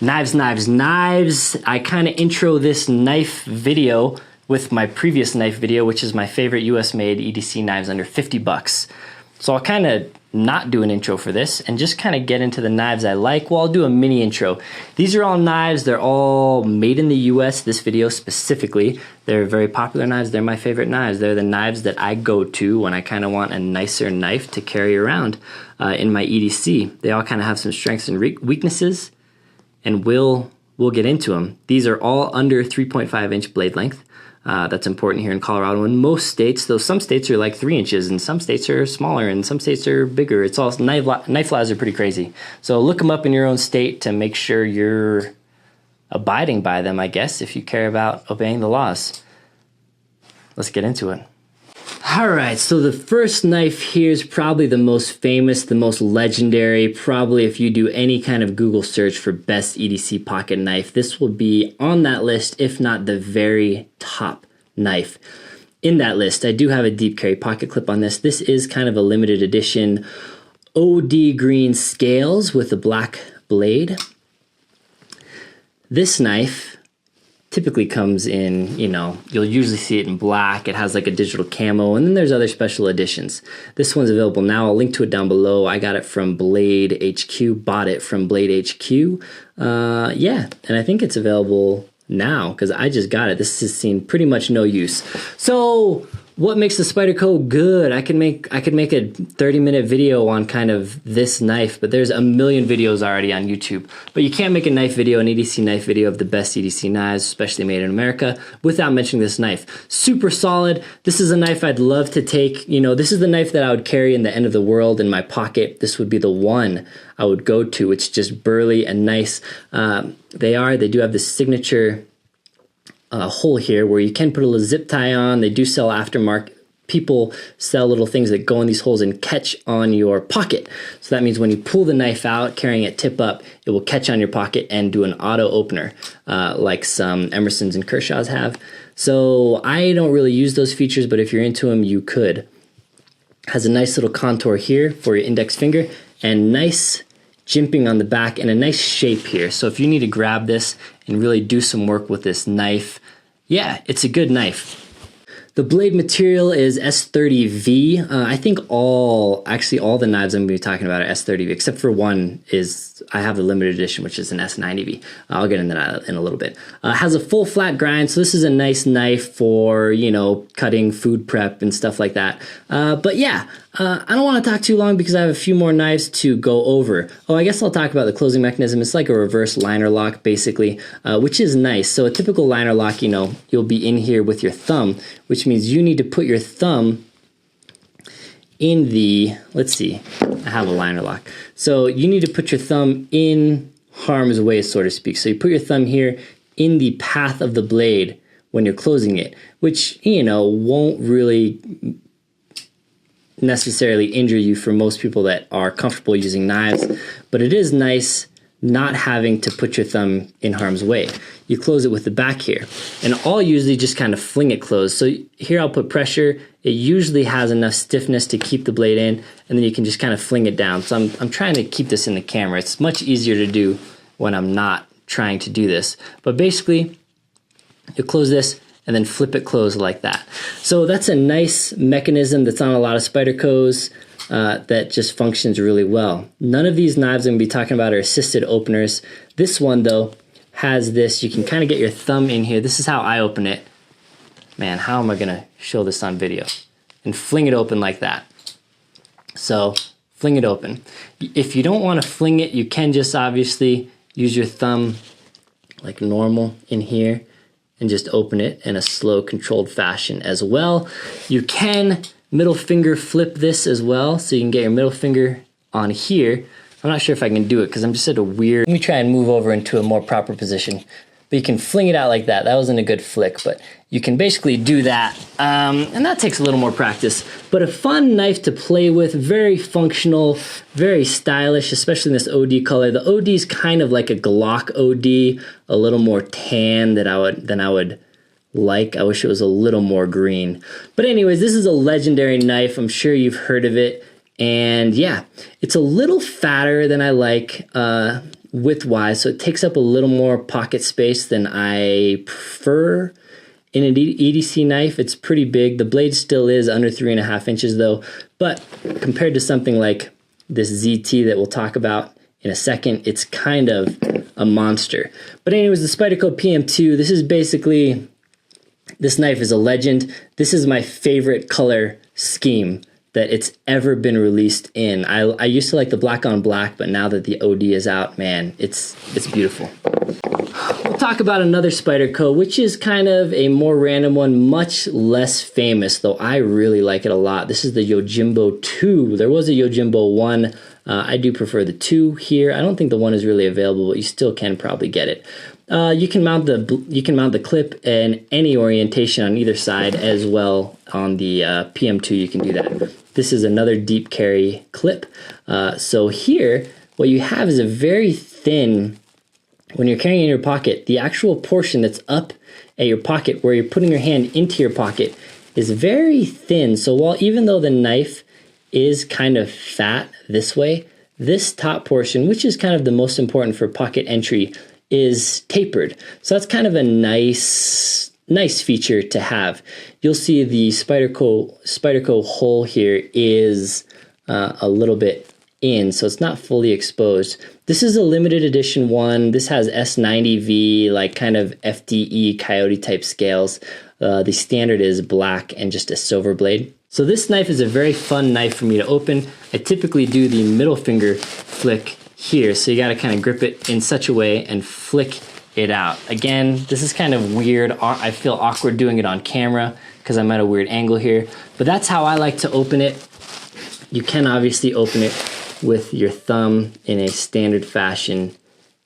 Knives, knives, knives. I kind of intro this knife video with my previous knife video, which is my favorite US made EDC knives under 50 bucks. So I'll kind of not do an intro for this and just kind of get into the knives I like. Well, I'll do a mini intro. These are all knives. They're all made in the US, this video specifically. They're very popular knives. They're my favorite knives. They're the knives that I go to when I kind of want a nicer knife to carry around in my EDC. They all kind of have some strengths and weaknesses, and we'll get into them. These are all under 3.5 inch blade length. That's important here in Colorado. In most states, though some states are like 3 inches and some states are smaller and some states are bigger. It's all knife laws are pretty crazy. So look them up in your own state to make sure you're abiding by them, I guess, if you care about obeying the laws. Let's get into it. All right, so the first knife here is probably the most famous, the most legendary. Probably if you do any kind of Google search for best EDC pocket knife, this will be on that list, if not the very top knife in that list. I do have a deep carry pocket clip on this. This is kind of a limited edition OD green scales with a black blade. This knife typically comes in, you'll usually see it in black. It has like a digital camo, and then there's other special editions. This one's available now. I'll link to it down below. I got it from Blade HQ, bought it from Blade HQ. Yeah, and I think it's available now because I just got it. This has seen pretty much no use. So what makes the Spyderco good? I could make a 30-minute video on kind of this knife, but there's a million videos already on YouTube. But you can't make a knife video, an EDC knife video of the best EDC knives, especially made in America, without mentioning this knife. Super solid. This is a knife I'd love to take. This is the knife that I would carry in the end of the world in my pocket. This would be the one I would go to. It's just burly and nice. They do have this signature hole here where you can put a little zip tie on. They do sell aftermarket. People sell little things that go in these holes and catch on your pocket. So that means when you pull the knife out, carrying it tip up, it will catch on your pocket and do an auto opener, like some Emersons and Kershaws have. So I don't really use those features, but if you're into them, you could. Has a nice little contour here for your index finger and nice jimping on the back and a nice shape here. So if you need to grab this and really do some work with this knife, yeah, it's a good knife. The blade material is S30V. I think all the knives I'm going to be talking about are S30V, except for one I have the limited edition, which is an S90V. I'll get into that in a little bit. Has a full flat grind, so this is a nice knife for, cutting food prep and stuff like that. But yeah, I don't want to talk too long because I have a few more knives to go over. Oh, I guess I'll talk about the closing mechanism. It's like a reverse liner lock, basically, which is nice. So a typical liner lock, you'll be in here with your thumb, which means you need to put your thumb in the, let's see, I have a liner lock. So you need to put your thumb in harm's way, so to speak. So you put your thumb here in the path of the blade when you're closing it, which, won't really necessarily injure you for most people that are comfortable using knives, but it is nice not having to put your thumb in harm's way. You close it with the back here, and I'll usually just kind of fling it closed. So here I'll put pressure. It usually has enough stiffness to keep the blade in, and then you can just kind of fling it down. So I'm trying to keep this in the camera. It's much easier to do when I'm not trying to do this. But basically, you close this and then flip it closed like that. So that's a nice mechanism that's on a lot of Spydercos. That just functions really well. None of these knives I'm going to be talking about are assisted openers. This one, though, has this. You can kind of get your thumb in here. This is how I open it. Man, how am I going to show this on video? And fling it open like that. So, fling it open. If you don't want to fling it, you can just obviously use your thumb like normal in here and just open it in a slow, controlled fashion as well. You can middle finger flip this as well, so you can get your middle finger on here. I'm not sure if I can do it because I'm just at a weird... Let me try and move over into a more proper position. But you can fling it out like that. That wasn't a good flick, but you can basically do that. And that takes a little more practice. But a fun knife to play with, very functional, very stylish, especially in this OD color. The OD is kind of like a Glock OD, a little more tan than I would like. I wish it was a little more green. But anyways, this is a legendary knife. I'm sure you've heard of it. And yeah, it's a little fatter than I like. width-wise, so it takes up a little more pocket space than I prefer in an EDC knife. It's pretty big. The blade still is under 3.5 inches though, but compared to something like this ZT that we'll talk about in a second, it's kind of a monster. But anyways, the Spyderco Pm2, this is basically, this knife is a legend. This is my favorite color scheme that it's ever been released in. I used to like the black on black, but now that the OD is out, man, it's beautiful. We'll talk about another Spyderco, which is kind of a more random one, much less famous, though I really like it a lot. This is the Yojimbo 2. There was a Yojimbo 1. I do prefer the 2 here. I don't think the 1 is really available, but you still can probably get it. You can mount the clip in any orientation on either side, as well on the PM2 you can do that. This is another deep carry clip. So here, what you have is a very thin, when you're carrying in your pocket, the actual portion that's up at your pocket where you're putting your hand into your pocket is very thin. So while even though the knife is kind of fat this way, this top portion, which is kind of the most important for pocket entry, is tapered. So that's kind of a nice feature to have. You'll see the Spyderco hole here is a little bit in, so it's not fully exposed. This is a limited edition one. This has S90V, like kind of FDE coyote type scales. The standard is black and just a silver blade. So this knife is a very fun knife for me to open. I typically do the middle finger flick here, so you gotta kind of grip it in such a way and flick it out. Again, this is kind of weird. I feel awkward doing it on camera because I'm at a weird angle here, but that's how I like to open it. You can obviously open it with your thumb in a standard fashion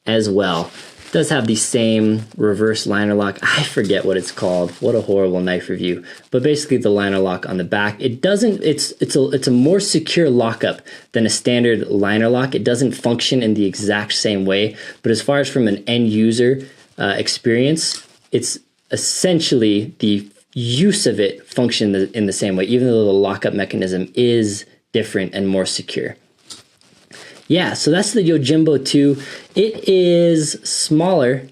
as well. It does have the same reverse liner lock. I forget what it's called. What a horrible knife review. But basically the liner lock on the back. It doesn't, it's a more secure lockup than a standard liner lock. It doesn't function in the exact same way, but as far as from an end user experience, it's essentially the use of it function in the same way, even though the lockup mechanism is different and more secure. Yeah, so that's the Yojimbo 2. It is smaller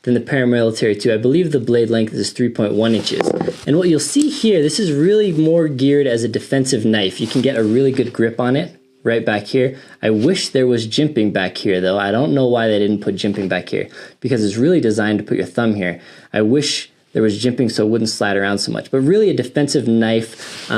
than the Paramilitary 2. I believe the blade length is 3.1 inches. And what you'll see here, this is really more geared as a defensive knife. You can get a really good grip on it right back here. I wish there was jimping back here though. I don't know why they didn't put jimping back here, because it's really designed to put your thumb here. I wish there was jimping so it wouldn't slide around so much. But really a defensive knife.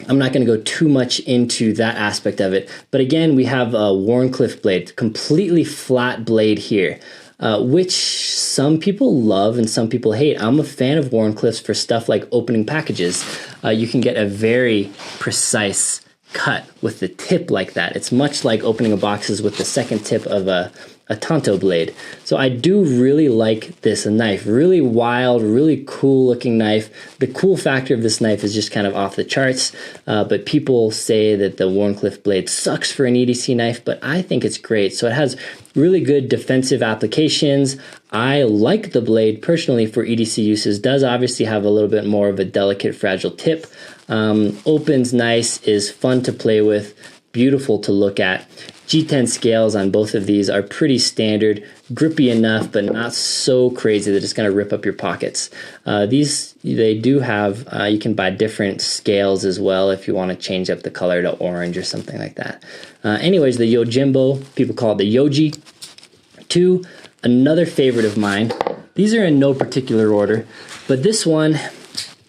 I'm not going to go too much into that aspect of it. But again, we have a Wharncliffe blade, completely flat blade here, which some people love and some people hate. I'm a fan of Wharncliffes for stuff like opening packages. You can get a very precise cut with the tip like that. It's much like opening boxes with the second tip of a Tanto blade. So I do really like this knife. Really wild, really cool looking knife. The cool factor of this knife is just kind of off the charts, but people say that the Wharncliffe blade sucks for an EDC knife, but I think it's great. So it has really good defensive applications. I like the blade personally for EDC uses. Does obviously have a little bit more of a delicate, fragile tip. Opens nice, is fun to play with, beautiful to look at. G10 scales on both of these are pretty standard, grippy enough, but not so crazy that it's going to rip up your pockets. They do have, you can buy different scales as well if you want to change up the color to orange or something like that. Anyways, the Yojimbo, people call it the Yoji 2, another favorite of mine. These are in no particular order, but this next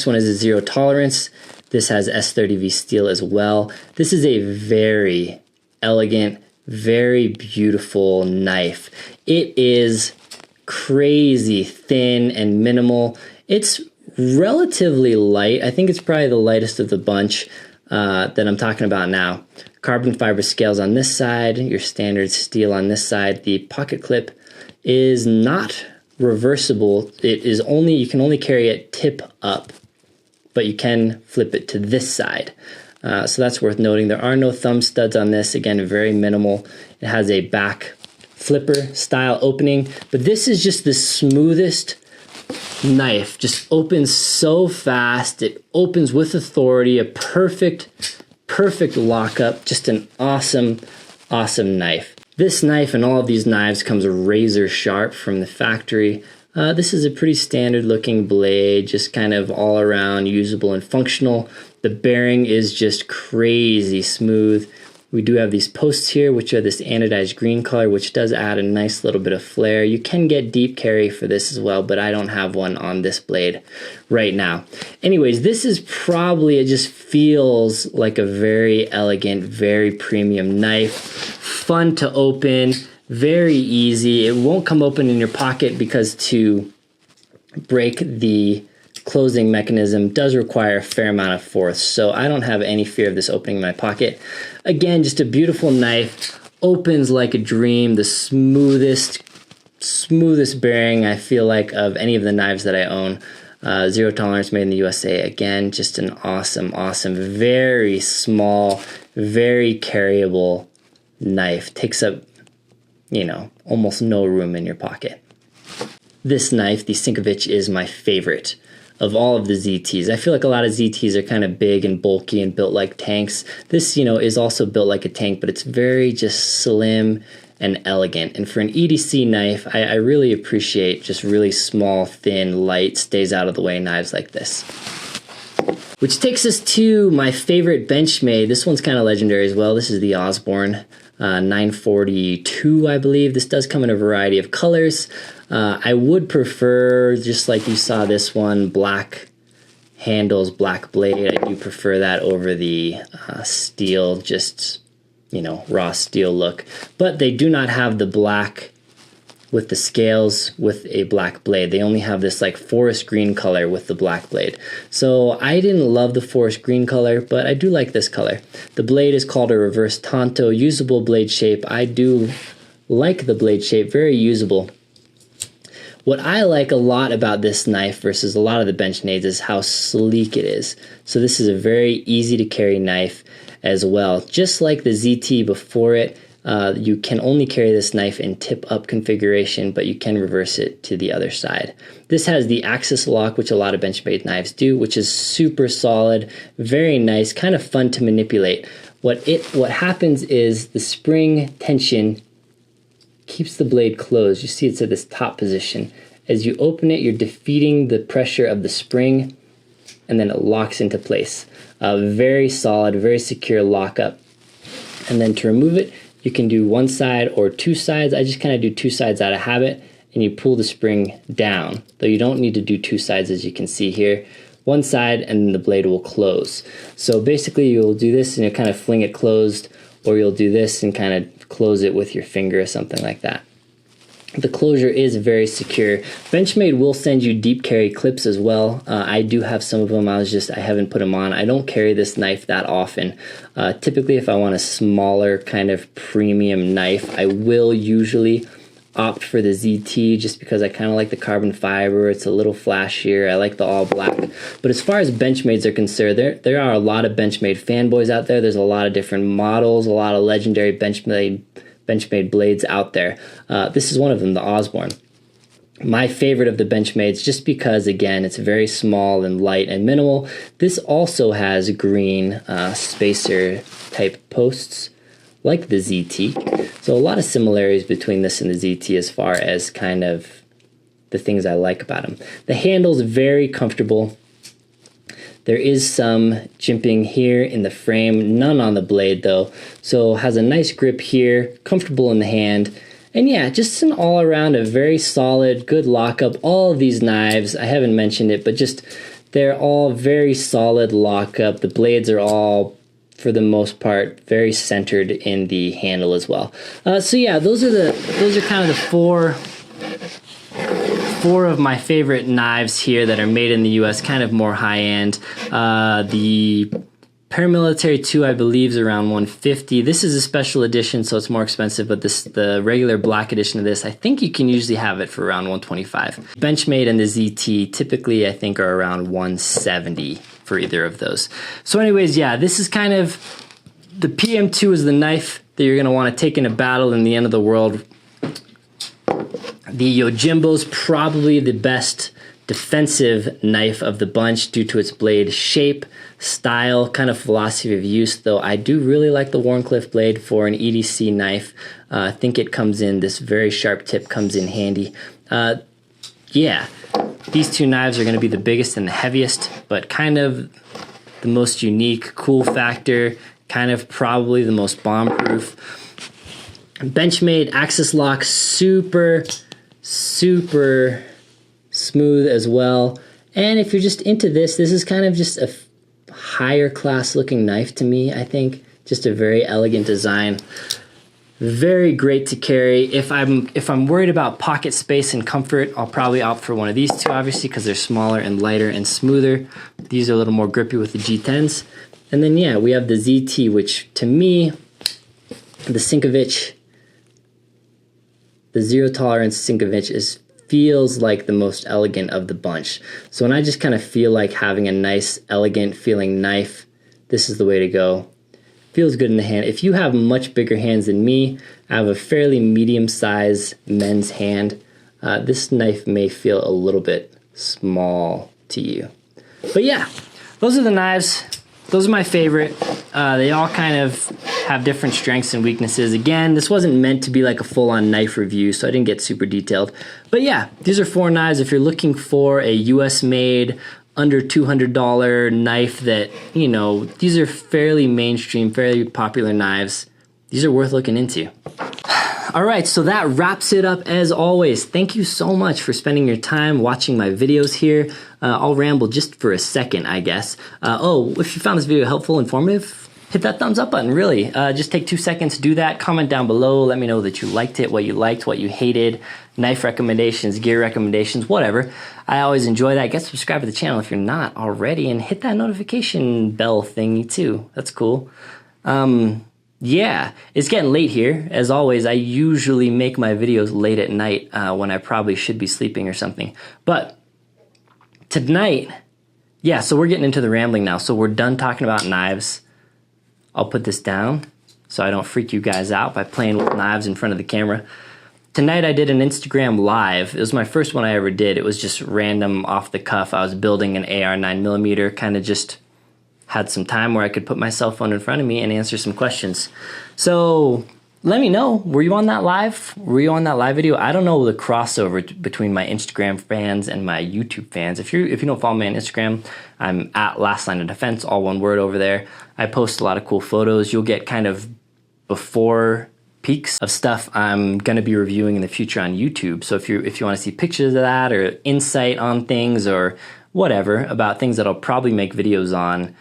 one is a Zero Tolerance. This has S30V steel as well. This is a very elegant, very beautiful knife. It is crazy thin and minimal. It's relatively light. I think it's probably the lightest of the bunch that I'm talking about now. Carbon fiber scales on this side, your standard steel on this side. The pocket clip is not reversible. It is only, you can only carry it tip up, but you can flip it to this side. So that's worth noting. There are no thumb studs on this. Again, very minimal. It has a back flipper style opening, but this is just the smoothest knife. Just opens so fast. It opens with authority, a perfect lockup. Just an awesome awesome knife. This knife and all of these knives comes razor sharp from the factory. This is a pretty standard looking blade, just kind of all around usable and functional. The bearing is just crazy smooth. We do have these posts here, which are this anodized green color, which does add a nice little bit of flare. You can get deep carry for this as well, but I don't have one on this blade right now. Anyways, this is probably, it just feels like a very elegant, very premium knife. Fun to open, very easy. It won't come open in your pocket because to break the closing mechanism does require a fair amount of force, so I don't have any fear of this opening in my pocket. Again, just a beautiful knife, opens like a dream, the smoothest bearing I feel like of any of the knives that I own. Zero tolerance, made in the USA. Again, just an awesome, very small, very carryable knife. Takes up, you know, almost no room in your pocket. This knife, the Sinkovich, is my favorite of all of the ZTs. I feel like a lot of ZTs are kind of big and bulky and built like tanks. This, you know, is also built like a tank, but it's very just slim and elegant. And for an EDC knife, I really appreciate just really small, thin, light, stays out of the way knives like this. Which takes us to my favorite Benchmade. This one's kind of legendary as well. This is the Osborne 942, I believe. This does come in a variety of colors. I would prefer, just like you saw this one, black handles, black blade. I do prefer that over the steel, just, you know, raw steel look. But they do not have the black with the scales with a black blade. They only have this like forest green color with the black blade. So I didn't love the forest green color, but I do like this color. The blade is called a reverse tanto, usable blade shape. I do like the blade shape, very usable. What I like a lot about this knife versus a lot of the Benchmades is how sleek it is. So this is a very easy to carry knife as well. Just like the ZT before it, you can only carry this knife in tip-up configuration, but you can reverse it to the other side. This has the axis lock, which a lot of Benchmade knives do, which is super solid, very nice, kind of fun to manipulate. What happens is the spring tension keeps the blade closed. You see it's at this top position. As you open it, you're defeating the pressure of the spring, and then it locks into place. Very solid, very secure lockup. And then to remove it, you can do one side or two sides. I just kind of do two sides out of habit, and you pull the spring down, though you don't need to do two sides, as you can see here. One side, and then the blade will close. So basically you'll do this and you'll kind of fling it closed, or you'll do this and kind of close it with your finger or something like that. The closure is very secure. Benchmade will send you deep carry clips as well. I do have some of them. I haven't put them on. I don't carry this knife that often. Typically, if I want a smaller kind of premium knife, I will usually opt for the ZT just because I kind of like the carbon fiber. It's a little flashier. I like the all black. But as far as Benchmades are concerned, there are a lot of Benchmade fanboys out there. There's a lot of different models, a lot of legendary Benchmade blades out there. This is one of them, the Osborne. My favorite of the Benchmades, just because, again, it's very small and light and minimal. This also has green spacer type posts, like the ZT. So a lot of similarities between this and the ZT as far as kind of the things I like about them. The handle's very comfortable. There is some jimping here in the frame, none on the blade though. So has a nice grip here, comfortable in the hand. And yeah, just an all around a very solid, good lockup. All of these knives, I haven't mentioned it, but just they're all very solid lockup. The blades are all, for the most part, very centered in the handle as well. So yeah, those are kind of the four of my favorite knives here that are made in the US, kind of more high-end. The Paramilitary 2, I believe, is around $150. This is a special edition, so it's more expensive, but the regular black edition of this, I think you can usually have it for around $125. Benchmade and the ZT typically, I think, are around $170 for either of those. So anyways, yeah, this is kind of, the PM2 is the knife that you're gonna wanna take in a battle in the end of the world. The Yojimbo's probably the best defensive knife of the bunch due to its blade shape, style, kind of philosophy of use, though I do really like the Wharncliffe blade for an EDC knife. I think it comes in, this very sharp tip comes in handy. Yeah, these two knives are going to be the biggest and the heaviest, but kind of the most unique, cool factor, kind of probably the most bomb-proof. Benchmade axis lock, super smooth as well. And if you're just into this is kind of just a higher class looking knife to me, I think. Just a very elegant design. Very great to carry. If I'm worried about pocket space and comfort, I'll probably opt for one of these two, obviously, because they're smaller and lighter and smoother. These are a little more grippy with the G10s. And then yeah, we have the ZT, which to me, the Sinkovich, the Zero Tolerance Sinkovich feels like the most elegant of the bunch. So when I just kind of feel like having a nice, elegant feeling knife, this is the way to go. Feels good in the hand. If you have much bigger hands than me, I have a fairly medium-sized men's hand. This knife may feel a little bit small to you. But yeah, those are the knives. Those are my favorite. They all kind of have different strengths and weaknesses. Again, this wasn't meant to be like a full-on knife review, so I didn't get super detailed. But yeah, these are 4 knives. If you're looking for a US-made, under $200 knife that, you know, these are fairly mainstream, fairly popular knives. These are worth looking into. All right, so that wraps it up as always. Thank you so much for spending your time watching my videos here. I'll ramble just for a second, I guess. Oh, if you found this video helpful, informative, hit that thumbs up button, really. Just take 2 seconds to do that. Comment down below. Let me know that you liked it, what you liked, what you hated, knife recommendations, gear recommendations, whatever. I always enjoy that. Get subscribed to the channel if you're not already, and hit that notification bell thingy too. That's cool. Yeah, it's getting late here. As always, I usually make my videos late at night when I probably should be sleeping or something. But tonight, yeah, so we're getting into the rambling now. So we're done talking about knives. I'll put this down so I don't freak you guys out by playing with knives in front of the camera. Tonight I did an Instagram live. It was my first one I ever did. It was just random off the cuff. I was building an AR 9mm, kind of just had some time where I could put my cell phone in front of me and answer some questions. So let me know, were you on that live? Were you on that live video? I don't know the crossover between my Instagram fans and my YouTube fans. If you don't follow me on Instagram, I'm at Last Line of Defense, all one word over there. I post a lot of cool photos. You'll get kind of before peaks of stuff I'm gonna be reviewing in the future on YouTube. So if you want to see pictures of that or insight on things or whatever about things that I'll probably make videos on,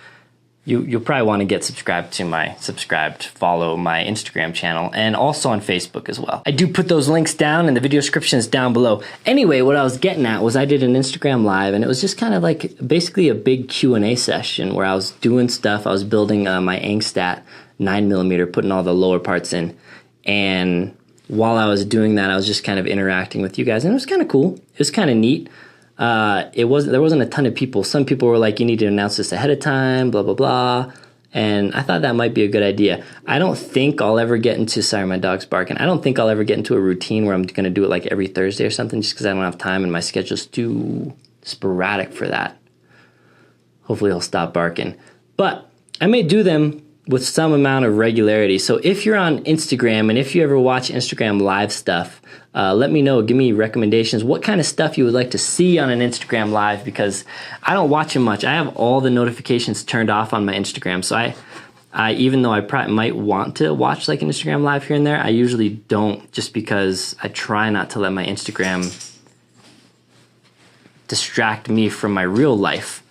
you'll probably want to get subscribed to follow my Instagram channel, and also on Facebook as well. I do put those links down in the video descriptions down below. Anyway, what I was getting at was I did an Instagram live, and it was just kind of like basically a big Q&A session where I was doing stuff. I was building my Angstat 9mm, putting all the lower parts in. And while I was doing that, I was just kind of interacting with you guys, and it was kind of cool. It was kind of neat. There wasn't a ton of people. Some people were like, you need to announce this ahead of time, blah, blah, blah. And I thought that might be a good idea. I don't think I'll ever get into, sorry, my dog's barking. I don't think I'll ever get into a routine where I'm going to do it like every Thursday or something, just because I don't have time and my schedule's too sporadic for that. Hopefully he'll stop barking. But I may do them with some amount of regularity. So if you're on Instagram and if you ever watch Instagram live stuff, let me know. Give me recommendations. What kind of stuff you would like to see on an Instagram live, because I don't watch them much. I have all the notifications turned off on my Instagram. So I even though I probably might want to watch like an Instagram live here and there, I usually don't, just because I try not to let my Instagram distract me from my real life.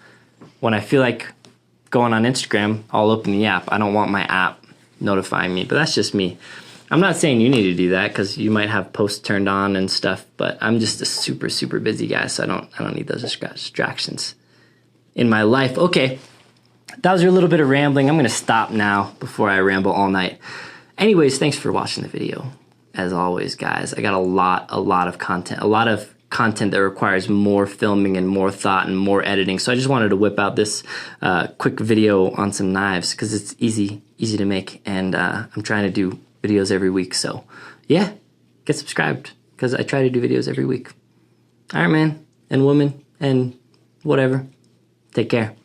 When I feel like going on Instagram, I'll open the app. I don't want my app notifying me, but that's just me. I'm not saying you need to do that, because you might have posts turned on and stuff, but I'm just a super busy guy, so I don't need those distractions in my life. Okay, that was a little bit of rambling. I'm gonna stop now before I ramble all night. Anyways, thanks for watching the video. As always, guys, I got a lot of content, that requires more filming and more thought and more editing. So I just wanted to whip out this quick video on some knives, because it's easy to make, and I'm trying to do videos every week. So yeah, get subscribed, because I try to do videos every week. All right, man and woman, and whatever. Take care.